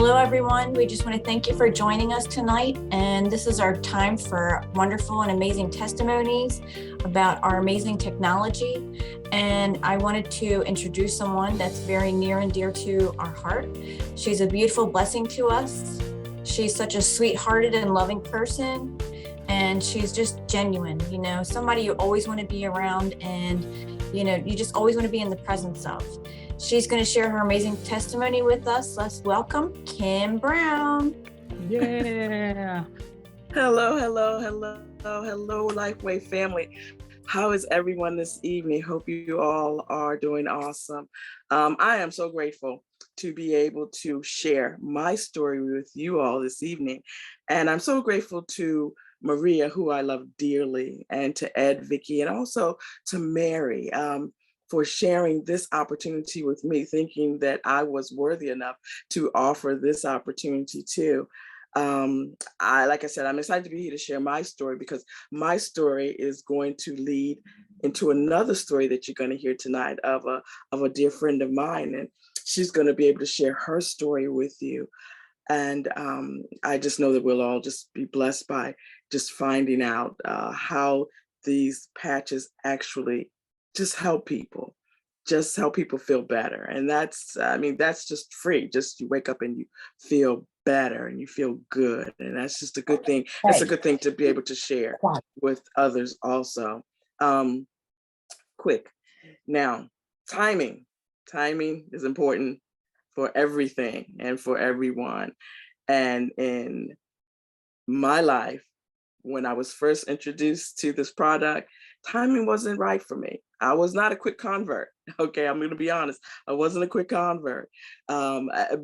Hello, everyone. We just want to thank you for joining us tonight. And this is our time for wonderful and amazing testimonies about our amazing technology. And I wanted to introduce someone that's very near and dear to our heart. She's a beautiful blessing to us. She's such a sweethearted and loving person. And she's just genuine, somebody you always want to be around, and, you just always want to be in the presence of. She's going to share her amazing testimony with us. Let's welcome Kim Brown. Yeah. Hello, LifeWave family. How is everyone this evening? Hope you all are doing awesome. I am so grateful to be able to share my story with you all this evening. And I'm so grateful to Maria, who I love dearly, and to Ed, Vicky, and also to Mary, for sharing this opportunity with me, thinking that I was worthy enough to offer this opportunity too. Like I said, I'm excited to be here to share my story, because my story is going to lead into another story that you're going to hear tonight of a dear friend of mine, and she's going to be able to share her story with you. And I just know that we'll all just be blessed by just finding out how these patches actually just help people feel better. And that's just free. Just you wake up and you feel better and you feel good. And that's just a good thing. It's a good thing to be able to share with others also. Quick. Now, timing is important for everything and for everyone. And in my life, when I was first introduced to this product, timing wasn't right for me. I was not a quick convert. Okay, I'm going to be honest. I wasn't a quick convert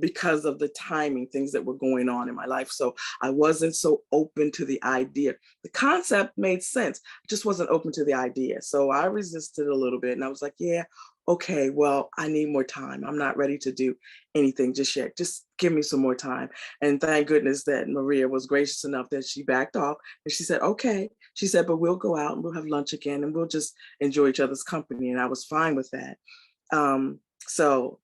because of the timing, things that were going on in my life. So I wasn't so open to the idea. The concept made sense. I just wasn't open to the idea. So I resisted a little bit, and I was like, yeah, okay, well, I need more time. I'm not ready to do anything just yet. Just give me some more time. And thank goodness that Maria was gracious enough that she backed off, and she said, okay. She said, but we'll go out and we'll have lunch again and we'll just enjoy each other's company. And I was fine with that. So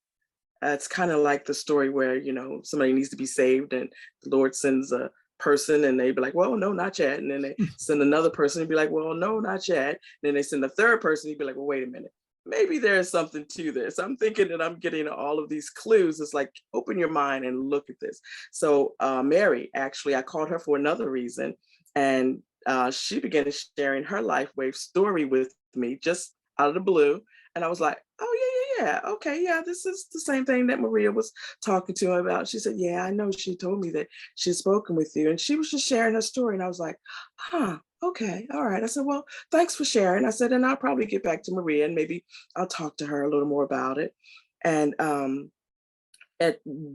it's kind of like the story where, somebody needs to be saved and the Lord sends a person and they'd be like, well, no, not yet. And then they send another person and be like, well, no, not yet. And then they send a third person, you'd be like, well, wait a minute. Maybe there's something to this. I'm thinking that I'm getting all of these clues. It's like, open your mind and look at this. So Mary, actually, I called her for another reason. And she began sharing her LifeWave story with me just out of the blue. And I was like, oh, yeah. Okay, yeah, this is the same thing that Maria was talking to me about. She said, yeah, I know. She told me that she had spoken with you. And she was just sharing her story. And I was like, okay, all right. I said, well, thanks for sharing. I said, and I'll probably get back to Maria and maybe I'll talk to her a little more about it. And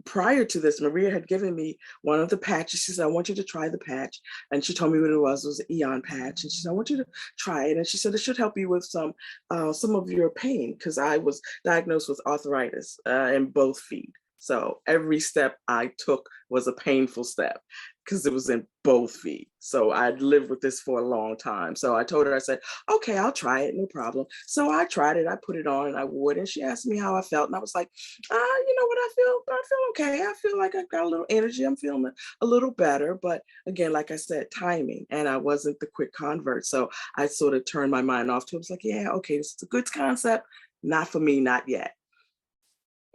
prior to this, Maria had given me one of the patches. She said, I want you to try the patch. And she told me what it was. It was an Aeon patch. And she said, I want you to try it. And she said, it should help you with some of your pain, because I was diagnosed with arthritis in both feet. So every step I took was a painful step because it was in both feet. So I'd lived with this for a long time. So I told her, I said, okay, I'll try it, no problem. So I tried it, I put it on and I wore it. And she asked me how I felt. And I was like, you know what, I feel okay. I feel like I got a little energy. I'm feeling a little better. But again, like I said, timing. And I wasn't the quick convert. So I sort of turned my mind off to it. I was like, yeah, okay, this is a good concept. Not for me, not yet.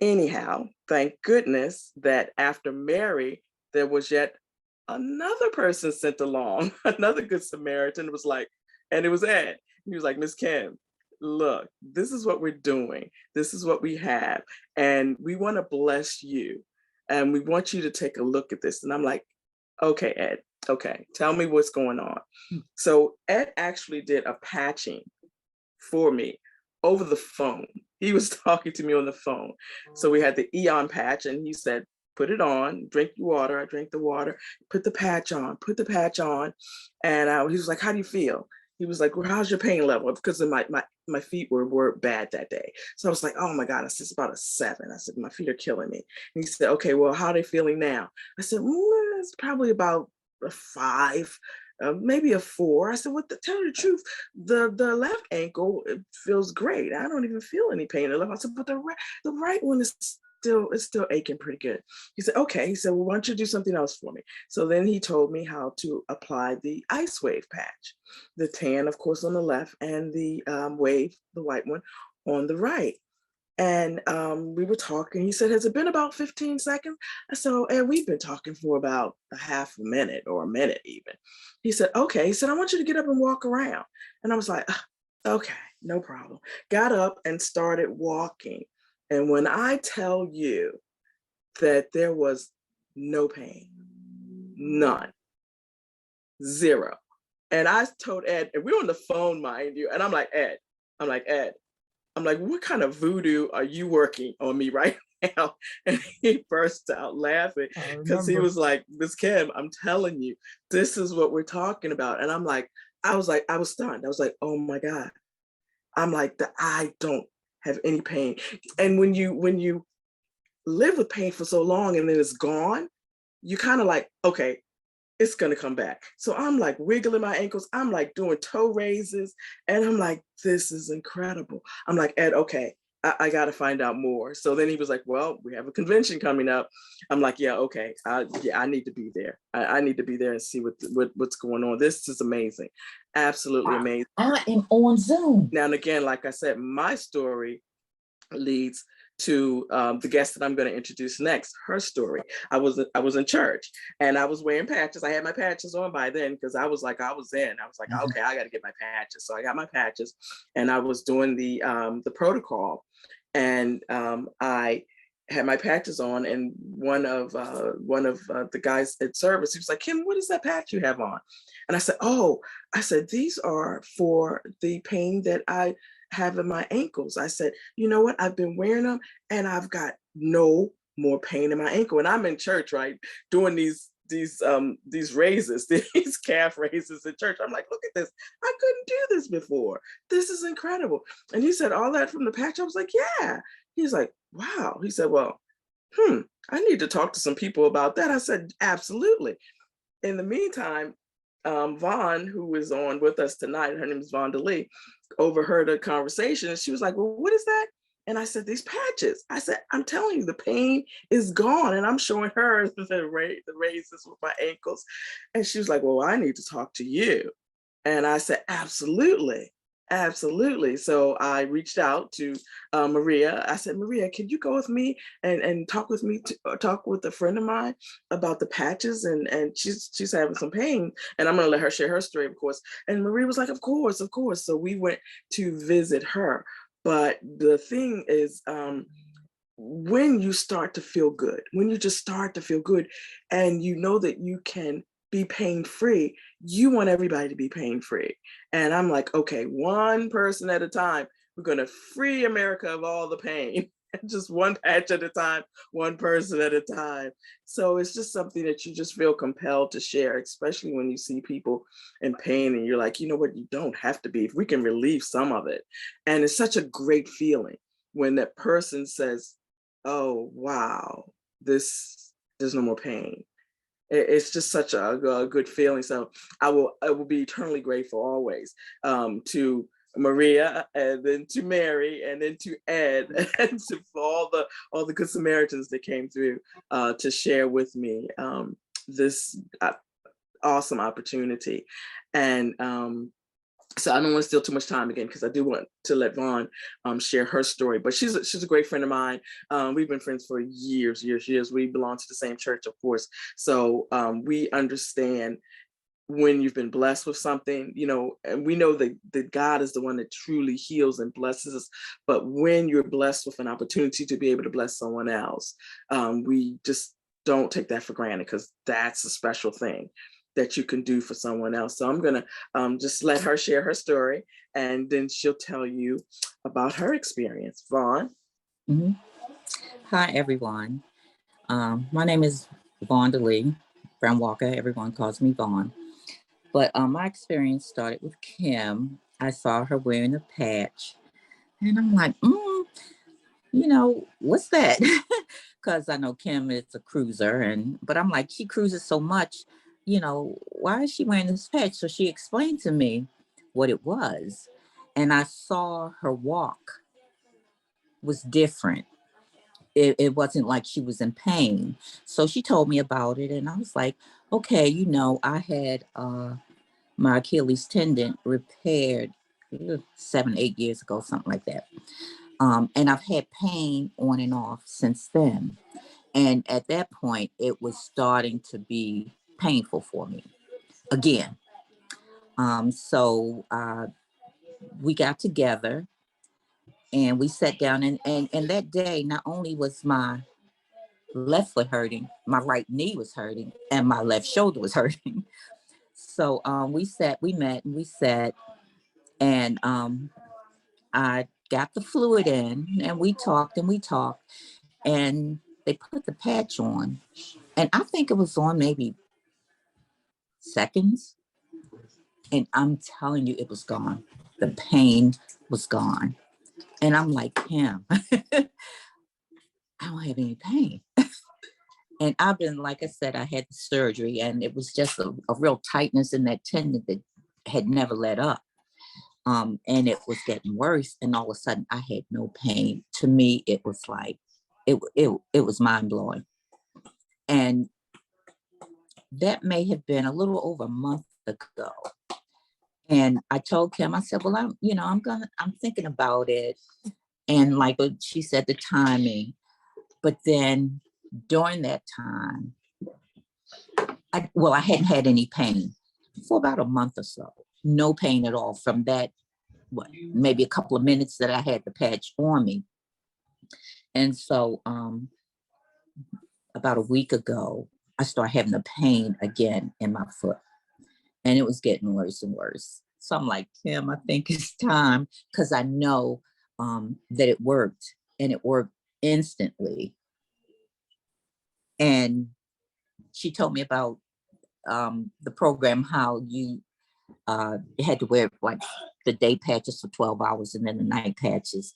Anyhow, thank goodness that after Mary, there was yet another person sent along, another good Samaritan was like, and it was Ed. He was like, Miss Kim, look, this is what we're doing. This is what we have. And we want to bless you. And we want you to take a look at this. And I'm like, okay, Ed, okay, tell me what's going on. So Ed actually did a patching for me over the phone. He was talking to me on the phone. So we had the Aeon patch and he said, put it on, drink your water. I drank the water, put the patch on. And he was like, how do you feel? He was like, well, how's your pain level? Because of my feet were bad that day. So I was like, oh my God, I said, it's about a 7. I said, my feet are killing me. And he said, okay, well, how are they feeling now? I said, it's probably about a 5. maybe a 4. I said, well, tell you the truth, the left ankle, it feels great. I don't even feel any pain in the left. I said, but the right one is still aching pretty good. He said, okay. He said, well, why don't you do something else for me? So then he told me how to apply the Icewave patch, the tan, of course, on the left, and the wave, the white one, on the right. And we were talking. He said, has it been about 15 seconds? I said, oh, and we've been talking for about a half a minute or a minute even. He said, okay. He said, I want you to get up and walk around. And I was like, okay, no problem. Got up and started walking. And when I tell you that there was no pain, none, zero. And I told Ed, and we were on the phone, mind you, and I'm like, Ed, what kind of voodoo are you working on me right now? And he burst out laughing because he was like, Miss Kim, I'm telling you, this is what we're talking about. And I was stunned. I was like, oh my God. I'm like, I don't have any pain. And when you live with pain for so long and then it's gone, you kind of like, okay, it's gonna come back. So I'm like wiggling my ankles. I'm like doing toe raises, and I'm like, this is incredible. I'm like, Ed, okay, I gotta find out more. So then he was like, well, we have a convention coming up. I'm like, yeah, okay, I need to be there. I need to be there and see what's going on. This is amazing, absolutely amazing. I am on Zoom. Now and again, like I said, my story leads to the guest that I'm going to introduce next, her story. I was in church and I was wearing patches. I had my patches on by then because I was like, okay, I got to get my patches. So I got my patches and I was doing the protocol, and I had my patches on, and one of the guys at service, he was like, Kim, what is that patch you have on? And I said, these are for the pain that I have in my ankles. I said, you know what? I've been wearing them and I've got no more pain in my ankle. And I'm in church, right? Doing these raises, these calf raises in church. I'm like, look at this. I couldn't do this before. This is incredible. And he said, all that from the patch? I was like, yeah. He's like, wow. He said, well, I need to talk to some people about that. I said, absolutely. In the meantime, Vaughn, who is on with us tonight, her name is Vaughn DeLee, overheard a conversation, and she was like, well, what is that? And I said, these patches. I said, I'm telling you, the pain is gone. And I'm showing her the raises with my ankles. And she was like, well, I need to talk to you. And I said, absolutely. Absolutely. So I reached out to Maria. I said, Maria, can you go with me and talk with me, talk with a friend of mine about the patches? And she's having some pain, and I'm going to let her share her story, of course. And Maria was like, of course, of course. So we went to visit her. But the thing is, when you start to feel good, when you just start to feel good, and you know that you can be pain-free, you want everybody to be pain-free. And I'm like, okay, one person at a time, we're gonna free America of all the pain. Just one patch at a time, one person at a time. So it's just something that you just feel compelled to share, especially when you see people in pain and you're like, you know what, you don't have to be, if we can relieve some of it. And it's such a great feeling when that person says, oh, wow, there's no more pain. It's just such a good feeling. So I will be eternally grateful always to Maria, and then to Mary, and then to Ed, and to all the good Samaritans that came through to share with me this awesome opportunity. And so I don't want to steal too much time again, because I do want to let Vaughn share her story. But she's a great friend of mine. We've been friends for years. We belong to the same church, of course. So we understand when you've been blessed with something, and we know that God is the one that truly heals and blesses us. But when you're blessed with an opportunity to be able to bless someone else, we just don't take that for granted, because that's a special thing that you can do for someone else. So I'm gonna just let her share her story, and then she'll tell you about her experience. Vaughn. Mm-hmm. Hi, everyone. My name is Vaughn DeLee, Brown Walker. Everyone calls me Vaughn. But my experience started with Kim. I saw her wearing a patch, and I'm like, what's that? Because I know Kim is a cruiser, but I'm like, she cruises so much. why is she wearing this patch? So she explained to me what it was. And I saw her walk was different. It wasn't like she was in pain. So she told me about it. And I was like, okay, I had my Achilles tendon repaired 7, 8 years ago, something like that. And I've had pain on and off since then. And at that point, it was starting to be painful for me again. So we got together and we sat down and that day, not only was my left foot hurting, my right knee was hurting, and my left shoulder was hurting. So we met and we sat, and I got the fluid in, and we talked and we talked, and they put the patch on, and I think it was on maybe seconds, and I'm telling you, it was gone. The pain was gone, and I'm like, Kim, I don't have any pain. And I've been, like I said, I had the surgery, and it was just a real tightness in that tendon that had never let up. And it was getting worse. And all of a sudden, I had no pain. To me, it was like, it was mind blowing. And that may have been a little over a month ago. And I told Kim, I said, well, I'm thinking about it. And like she said, the timing. But then during that time, I hadn't had any pain for about a month or so. No pain at all from that, maybe a couple of minutes that I had the patch on me. And so about a week ago, I started having the pain again in my foot. And it was getting worse and worse. So I'm like, Kim, I think it's time, because I know that it worked, and it worked instantly. And she told me about the program, how you had to wear like the day patches for 12 hours and then the night patches.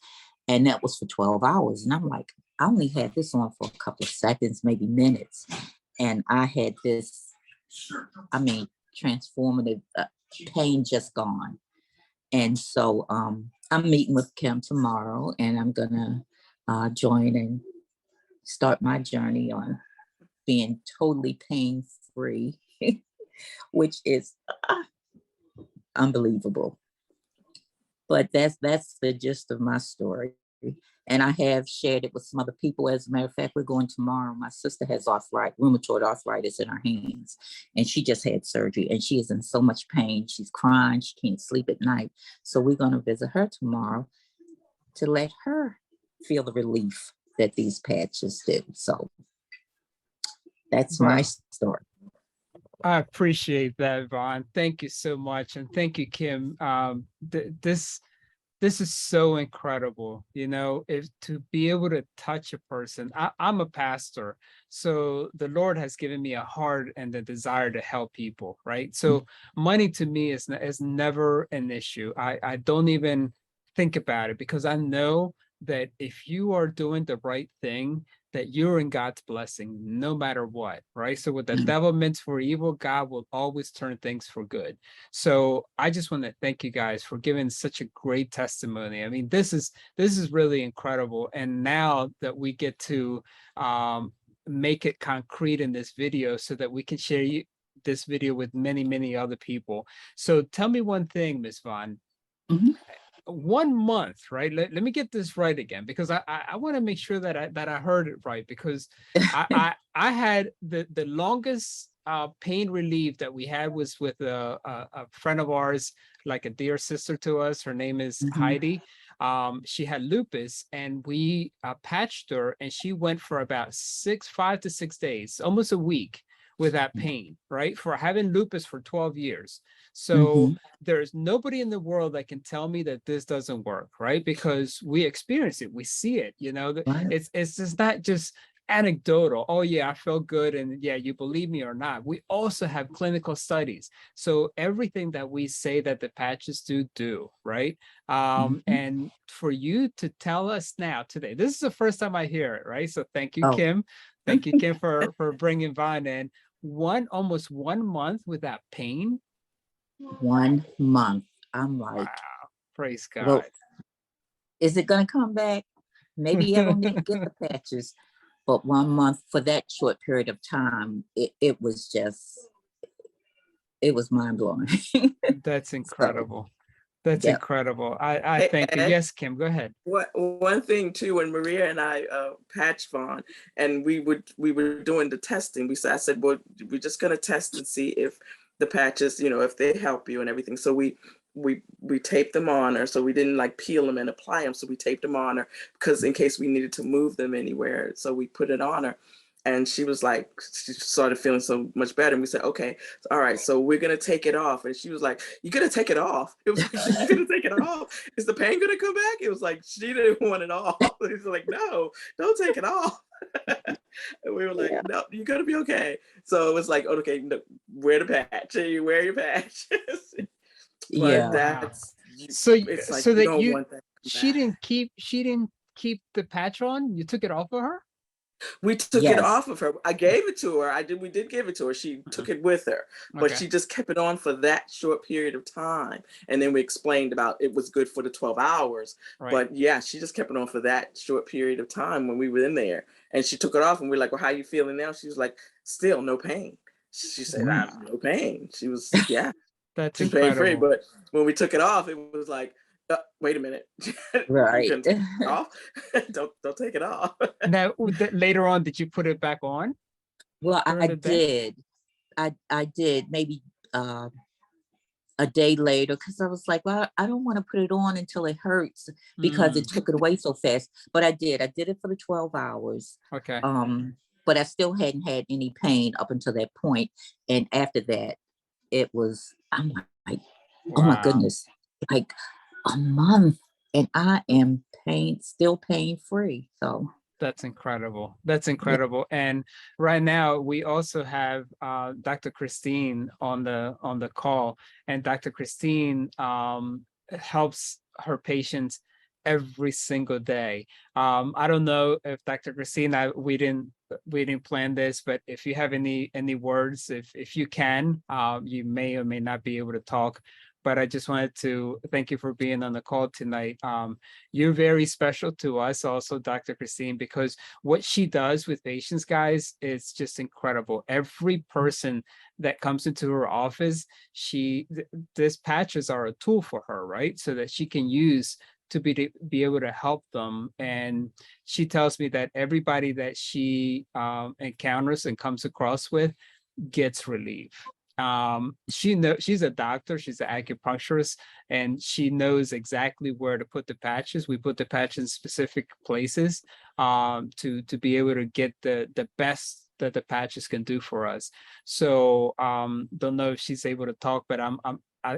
And that was for 12 hours. And I'm like, I only had this on for a couple of seconds, maybe minutes. And I had this, transformative pain just gone. And so I'm meeting with Kim tomorrow, and I'm going to join and start my journey on being totally pain-free, which is unbelievable. But that's the gist of my story. And I have shared it with some other people. As a matter of fact, we're going tomorrow. My sister has rheumatoid arthritis in her hands, and she just had surgery, and she is in so much pain. She's crying. She can't sleep at night. So we're going to visit her tomorrow to let her feel the relief that these patches do. So that's my story. I appreciate that, Vaughn. Thank you so much. And thank you, Kim. This is so incredible, if to be able to touch a person. I'm a pastor, so the Lord has given me a heart and the desire to help people, right? So money to me is never an issue. I don't even think about it, because I know that if you are doing the right thing, that you're in God's blessing no matter what, right? So what the devil meant for evil, God will always turn things for good. So I just want to thank you guys for giving such a great testimony. I mean, this is really incredible. And now that we get to make it concrete in this video so that we can share this video with many, many other people. So tell me one thing, Ms. Vaughn. 1 month, right? Let me get this right again, because I want to make sure that I heard it right, because I had the longest pain relief that we had was with a friend of ours, like a dear sister to us. Her name is Heidi. She had lupus, and we patched her, and she went for about 5 to 6 days, almost a week, with that pain, right? For having lupus for 12 years. So there's nobody in the world that can tell me that this doesn't work, right? Because we experience it, we see it, Right. It's just not just anecdotal. Oh yeah, I felt good, and yeah, you believe me or not. We also have clinical studies. So everything that we say that the patches do, right? And for you to tell us now today, this is the first time I hear it, right? So thank you, Kim. Thank you, Kim, for bringing Vaughn in. almost 1 month without pain. 1 month. I'm Wow. like, Praise God. well, is it going to come back? Maybe I don't need to get the patches. But 1 month for that short period of time, it was mind blowing. That's incredible. That's yeah. incredible. I Hey, thank you. Ed, Yes, Kim, go ahead. one thing too, when Maria and I patched Vaughn, and we were doing the testing, I said, well, we're just gonna test and see if the patches, if they help you and everything. So we taped them on her, so we didn't like peel them and apply them. So we taped them on her because in case we needed to move them anywhere. So we put it on her. And she was like, she started feeling so much better. And we said, okay, all right, so we're gonna take it off. And she was like, you're gonna take it off? It was like, you're gonna take it off? Is the pain gonna come back? It was like, she didn't want it off. He's like, no, don't take it off. And we were like, no, you're gonna be okay. So it was like, okay, no, wear the patch. You wear your patch. But that's, it's like, so you that don't want that. she didn't keep the patch on. You took it off of her. We took it off of her. I gave it to her. We did give it to her. She took it with her, but she just kept it on for that short period of time. And then we explained about it was good for the 12 hours. Right. But yeah, she just kept it on for that short period of time when we were in there. And she took it off and we were like, well, how are you feeling now? She was like, still no pain. She said, I have no pain. She was, That's she's incredible. pain free. But when we took it off, it was like, wait a minute. Right. You can take it off? don't take it off. Now, later on, did you put it back on? Well, I did. I did maybe a day later because I was like, well, I don't want to put it on until it hurts because it took it away so fast. But I did it for the 12 hours. Okay. But I still hadn't had any pain up until that point. And after that, I'm like, oh my goodness, like a month and I am still pain free. So that's incredible. That's incredible. Yeah. And right now we also have Dr. Christine on the call, and Dr. Christine helps her patients every single day. I don't know if Dr. Christine, we didn't plan this, but if you have any words, if you can, you may or may not be able to talk. But I just wanted to thank you for being on the call tonight. You're very special to us also, Dr. Christine, because what she does with patients, guys, is just incredible. Every person that comes into her office, these patches are a tool for her, right? So that she can use to be able to help them. And she tells me that everybody that she encounters and comes across with gets relief. She's a doctor, she's an acupuncturist, and she knows exactly where to put the patches. We put the patches in specific places to be able to get the best that the patches can do for us. So don't know if she's able to talk, but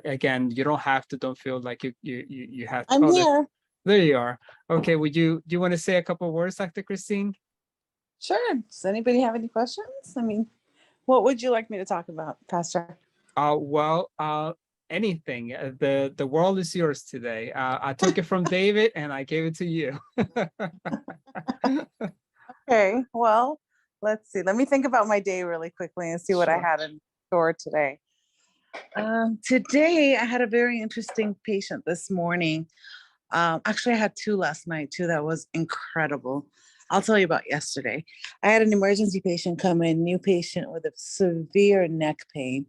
again, you don't feel like you have to. I'm here. There you are. Okay, do you want to say a couple of words, Dr. Christine? Sure. Does anybody have any questions? I mean, what would you like me to talk about, Pastor? Anything. The world is yours today. I took it from David and I gave it to you. Okay, well, let's see. Let me think about my day really quickly and see what I had in store today. Today, I had a very interesting patient this morning. Actually, I had two last night too. That was incredible. I'll tell you about yesterday. I had an emergency patient come in, new patient with a severe neck pain.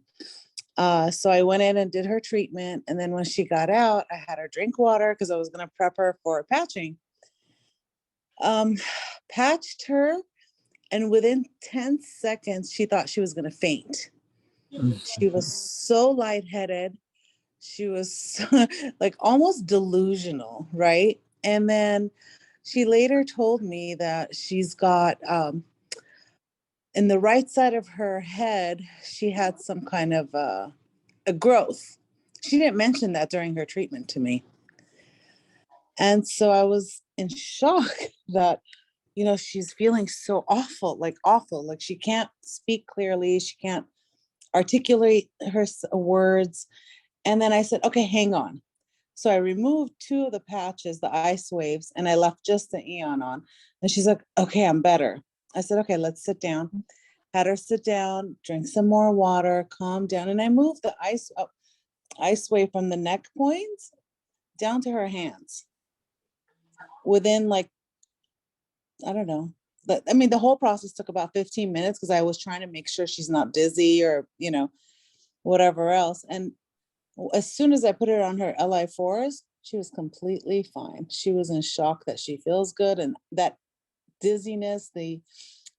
So I went in and did her treatment. And then when she got out, I had her drink water because I was going to prep her for patching. Patched her. And within 10 seconds, she thought she was going to faint. She was so lightheaded. She was like almost delusional, right? And then she later told me that she's got, in the right side of her head, she had some kind of a growth. She didn't mention that during her treatment to me. And so I was in shock that, she's feeling so awful. Like she can't speak clearly. She can't articulate her words. And then I said, okay, hang on. So I removed two of the patches, the Icewaves, and I left just the Aeon on. And she's like, okay, I'm better. I said, okay, let's sit down. had her sit down, drink some more water, calm down. And I moved the Icewave from the neck points down to her hands within like, I don't know. But I mean, the whole process took about 15 minutes because I was trying to make sure she's not dizzy or, you know, whatever else. And as soon as I put her on her LI4s, she was completely fine. She was in shock that she feels good. And that dizziness, the,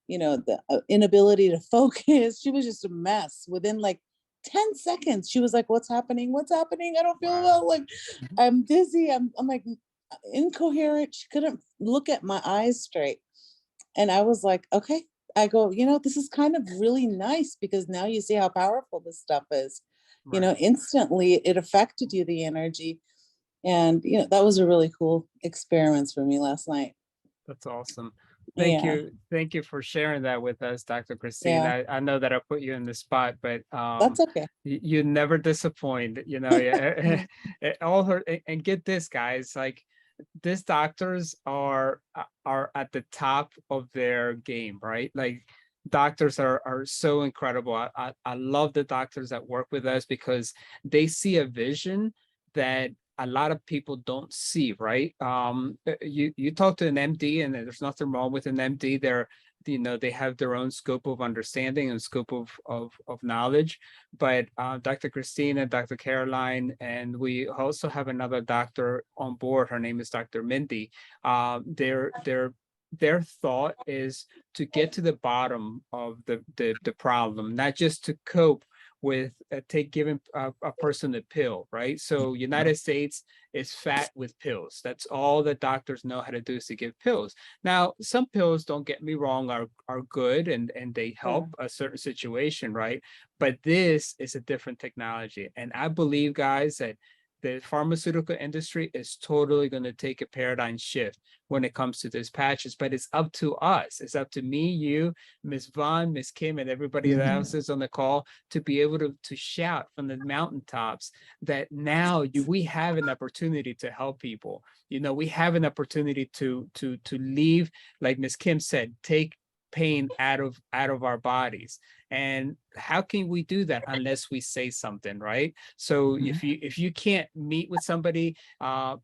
you know, the inability to focus, she was just a mess. Within like 10 seconds, she was like, what's happening? What's happening? I don't feel well. Like, I'm dizzy. I'm like incoherent. She couldn't look at my eyes straight. And I was like, okay. I go, you know, this is kind of really nice because now you see how powerful this stuff is. Right. You know, instantly it affected you, the energy. And, you know, that was a really cool experience for me last night. That's awesome. Thank Yeah. you. Thank you for sharing that with us, Dr. Christine. Yeah. I know that I put you in the spot, but That's okay. you never disappoint, you know. Yeah. All her, and get this, guys, like these doctors are at the top of their game, right? Like doctors are so incredible. I love the doctors that work with us because they see a vision that a lot of people don't see, right? You talk to an MD, and there's nothing wrong with an MD. They're, you know, they have their own scope of understanding and scope of knowledge. But Dr. Christina, Dr. Caroline, and we also have another doctor on board. Her name is Dr. Mindy. Their thought is to get to the bottom of the problem, not just to cope with giving a person a pill, right? So United States is fat with pills. That's all the doctors know how to do, is to give pills. Now, some pills, don't get me wrong, are good and they help a certain situation, right? But this is a different technology. And I believe, guys, that the pharmaceutical industry is totally going to take a paradigm shift when it comes to these patches, but it's up to us. It's up to me, you, Ms. Vaughn, Ms. Kim, and everybody else is on the call to be able to shout from the mountaintops that now we have an opportunity to help people. You know, we have an opportunity to leave, like Ms. Kim said, take pain out of our bodies. And how can we do that unless we say something, right? So if you can't meet with somebody,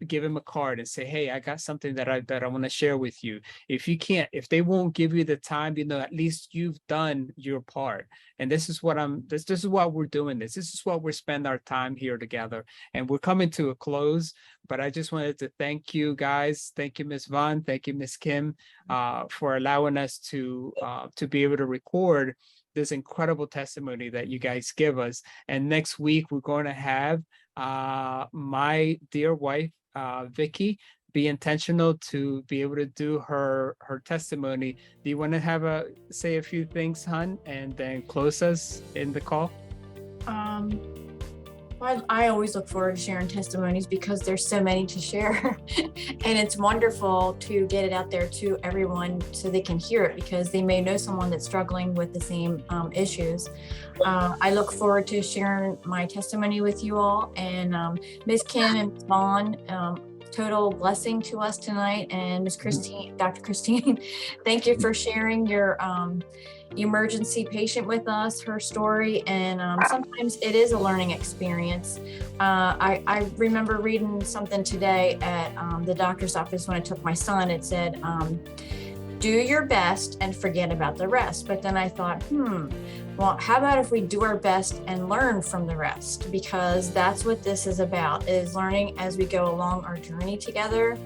give them a card and say, hey, I got something that I want to share with you. If you can't, if they won't give you the time, you know, at least you've done your part. And this is what this is what we're doing. This is what we spend our time here together. And we're coming to a close, but I just wanted to thank you guys. Thank you, Ms. Vaughn. Thank you, Ms. Kim, for allowing us to be able to record this incredible testimony that you guys give us. And next week, we're going to have my dear wife, Vicky, be intentional to be able to do her testimony. Do you want to say a few things, hon, and then close us in the call? I always look forward to sharing testimonies because there's so many to share. And it's wonderful to get it out there to everyone so they can hear it, because they may know someone that's struggling with the same issues. I look forward to sharing my testimony with you all. And Ms. Kim and Ms. Vaughn, total blessing to us tonight. And Ms. Christine, Dr. Christine, thank you for sharing your emergency patient with us, her story. And sometimes it is a learning experience. I remember reading something today at the doctor's office when I took my son. It said, do your best and forget about the rest. But then I thought, well, how about if we do our best and learn from the rest? Because that's what this is about, is learning as we go along our journey together.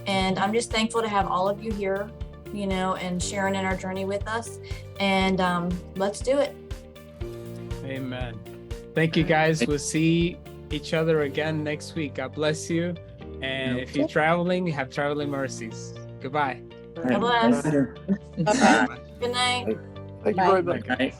And I'm just thankful to have all of you here, you know, and sharing in our journey with us. And let's do it. Amen. Thank you, guys. We'll see each other again next week. God bless you. And if you're traveling, have traveling mercies. Goodbye. God bless. Good night. Thank you very much. Okay.